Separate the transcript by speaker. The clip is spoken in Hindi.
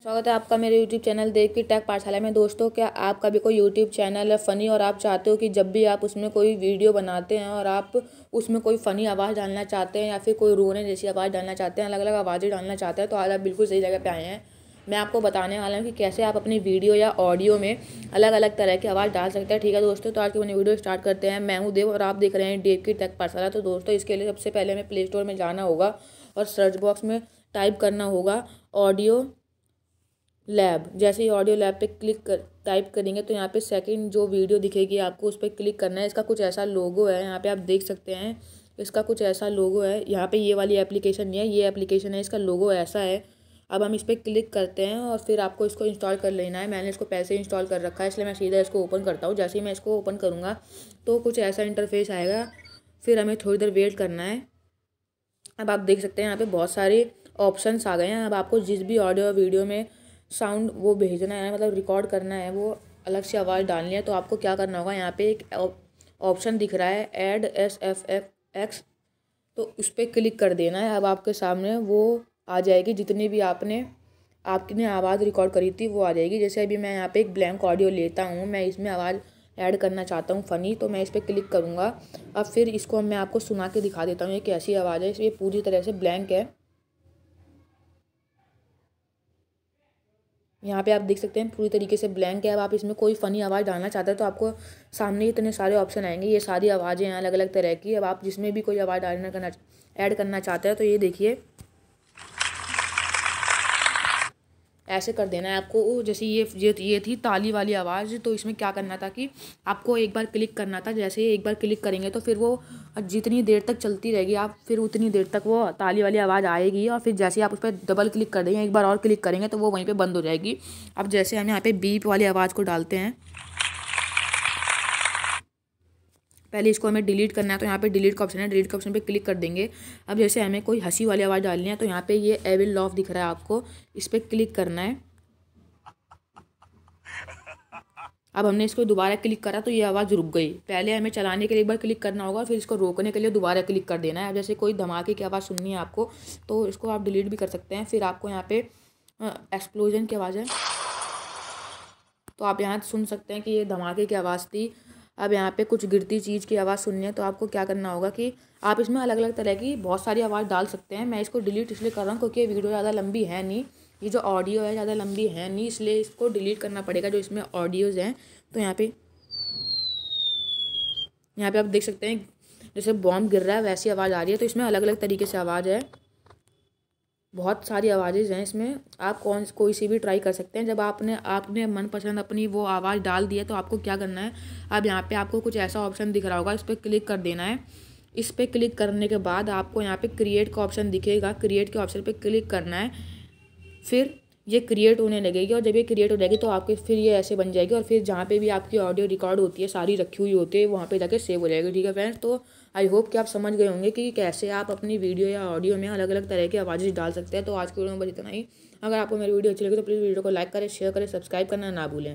Speaker 1: स्वागत है आपका मेरे YouTube चैनल देव की टेक पाठशाला में। दोस्तों, क्या आपका भी कोई YouTube चैनल है फ़नी और आप चाहते हो कि जब भी आप उसमें कोई वीडियो बनाते हैं और आप उसमें कोई फ़नी आवाज़ डालना चाहते हैं या फिर कोई रोने जैसी आवाज़ डालना चाहते हैं, अलग अलग आवाज़ें डालना चाहते हैं, तो आज आप बिल्कुल सही जगह पे आए हैं। मैं आपको बताने वाला हूँ कि कैसे आप अपनी वीडियो या ऑडियो में अलग अलग तरह की आवाज़ डाल सकते हैं। ठीक है दोस्तों, तो आज की अपनी वीडियो स्टार्ट करते हैं। मैं हूँ देव और आप देख रहे हैं देव की टेक पाठशाला। तो दोस्तों, इसके लिए सबसे पहले हमें प्ले स्टोर में जाना होगा और सर्च बॉक्स में टाइप करना होगा ऑडियो लैब। जैसे ही ऑडियो लैब पे टाइप करेंगे तो यहाँ पे सेकंड जो वीडियो दिखेगी आपको उस पर क्लिक करना है। इसका कुछ ऐसा लोगो है, यहाँ पे आप देख सकते हैं। इसका कुछ ऐसा लोगो है, यहाँ पे ये वाली एप्लीकेशन नहीं है, ये एप्लीकेशन है, इसका लोगो ऐसा है। अब हम इस पर क्लिक करते हैं और फिर आपको इसको इंस्टॉल कर लेना है। मैंने इसको पहले से इंस्टॉल कर रखा है, इसलिए मैं सीधा इसको ओपन करता हूँ। जैसे ही मैं इसको ओपन करूँगा तो कुछ ऐसा इंटरफेस आएगा, फिर हमें थोड़ी देर वेट करना है। अब आप देख सकते हैं यहाँ पे बहुत सारे ऑप्शंस आ गए हैं। अब आपको जिस भी ऑडियो वीडियो में साउंड वो भेजना है, मतलब रिकॉर्ड करना है, वो अलग से आवाज़ डालनी है, तो आपको क्या करना होगा, यहाँ पे एक ऑप्शन दिख रहा है ऐड SFX, तो उस पर क्लिक कर देना है। अब आपके सामने वो आ जाएगी, जितनी भी आपने आवाज़ रिकॉर्ड करी थी वो आ जाएगी। जैसे अभी मैं यहाँ पे एक ब्लैंक ऑडियो लेता हूँ, मैं इसमें आवाज़ ऐड करना चाहता हूँ फ़नी, तो मैं इस पर क्लिक करूँगा। अब फिर इसको मैं आपको सुना के दिखा देता हूँ ये कैसी आवाज़ है। ये पूरी तरह से ब्लैंक है। यहाँ पे आप देख सकते हैं पूरी तरीके से ब्लैंक है। अब आप इसमें कोई फ़नी आवाज़ डालना चाहते हैं तो आपको सामने इतने सारे ऑप्शन आएंगे, ये सारी आवाज़ें हैं अलग अलग तरह की। अब आप जिसमें भी कोई आवाज़ ऐड करना चाहते हैं तो ये देखिए ऐसे कर देना है आपको। जैसे ये थी ताली वाली आवाज़, तो इसमें क्या करना था कि आपको एक बार क्लिक करना था। जैसे ही एक बार क्लिक करेंगे तो फिर वो जितनी देर तक चलती रहेगी, आप फिर उतनी देर तक वो ताली वाली आवाज़ आएगी। और फिर जैसे ही आप उस पर डबल क्लिक कर देंगे, एक बार और क्लिक करेंगे, तो वो वहीं पर बंद हो जाएगी। अब जैसे हम यहाँ पर बीप वाली आवाज़ को डालते हैं, पहले इसको हमें डिलीट करना है, तो यहाँ पे डिलीट का ऑप्शन है, डिलीट का ऑप्शन पे क्लिक कर देंगे। अब जैसे हमें कोई हंसी वाली आवाज़ डालनी है, तो यहाँ पे ये आई विल लाफ दिख रहा है आपको, इस पर क्लिक करना है। अब हमने इसको दोबारा क्लिक करा तो ये आवाज़ रुक गई। पहले हमें चलाने के लिए एक बार क्लिक करना होगा, फिर इसको रोकने के लिए दोबारा क्लिक कर देना है। अब जैसे कोई धमाके की आवाज़ सुननी है आपको, तो इसको आप डिलीट भी कर सकते हैं। फिर आपको यहाँ पे एक्सप्लोजन की आवाज़ है, तो आप यहाँ सुन सकते हैं कि ये धमाके की आवाज़ थी। अब यहाँ पे कुछ गिरती चीज़ की आवाज़ सुननी है, तो आपको क्या करना होगा कि आप इसमें अलग अलग तरह की बहुत सारी आवाज़ डाल सकते हैं। मैं इसको डिलीट इसलिए कर रहा हूँ क्योंकि ये वीडियो ज़्यादा लंबी है नहीं, ये जो ऑडियो है ज़्यादा लंबी है नहीं, इसलिए इसको डिलीट करना पड़ेगा जो इसमें ऑडियोज़ हैं। तो यहाँ पे आप देख सकते हैं जैसे बॉम्ब गिर रहा है वैसी आवाज़ आ रही है। तो इसमें अलग अलग तरीके से आवाज़ है, बहुत सारी आवाज़ें हैं इसमें, आप कोई सी भी ट्राई कर सकते हैं। जब आपने मनपसंद अपनी वो आवाज़ डाल दी है तो आपको क्या करना है, अब यहाँ पे आपको कुछ ऐसा ऑप्शन दिख रहा होगा, इस पर क्लिक कर देना है। इस पर क्लिक करने के बाद आपको यहाँ पे क्रिएट का ऑप्शन दिखेगा, क्रिएट के ऑप्शन पे क्लिक करना है। फिर ये क्रिएट होने लगेगी और जब ये क्रिएट हो जाएगी तो आपके फिर ये ऐसे बन जाएगी और फिर जहाँ पे भी आपकी ऑडियो रिकॉर्ड होती है सारी रखी हुई होती है, वहाँ पे जाके सेव हो जाएगी। ठीक है फ्रेंड्स, तो आई होप कि आप समझ गए होंगे कि कैसे आप अपनी वीडियो या ऑडियो में अलग अलग तरह की आवाज़ें डाल सकते हैं। तो आज की वीडियो में बस इतना ही। अगर आपको मेरी वीडियो अच्छी लगी तो प्लीज़ वीडियो को लाइक करें, शेयर करें, सब्सक्राइब करना ना भूलें।